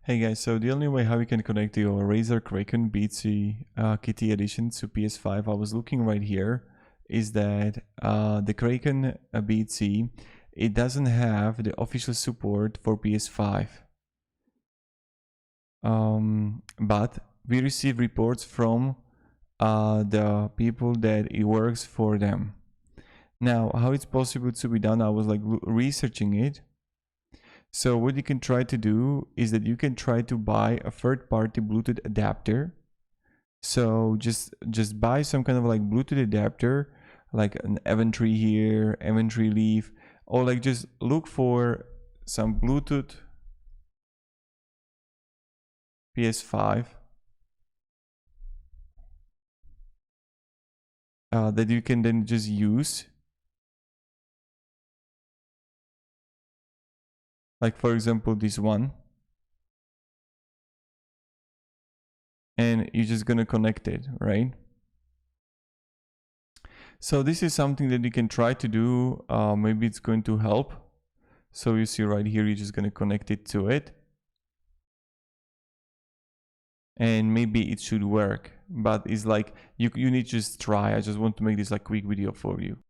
Hey guys, so the only way how you can connect your Razer Kraken BC Kitty Edition to PS5, I was looking right here, is that the Kraken BC, it doesn't have the official support for PS5. But we receive reports from the people that it works for them. Now, how it's possible to be done, I was like researching it. So what you can try to do is that you can try to buy a third-party Bluetooth adapter. So just buy some kind of like Bluetooth adapter, like an Eventry here, Eventry Leaf, or like just look for some Bluetooth PS5 that you can then just use. Like for example, this one. And you're just gonna connect it, right? So this is something that you can try to do. Maybe it's going to help. So you see right here, you're just gonna connect it to it. And maybe it should work, but it's like you need to just try. I just want to make this like quick video for you.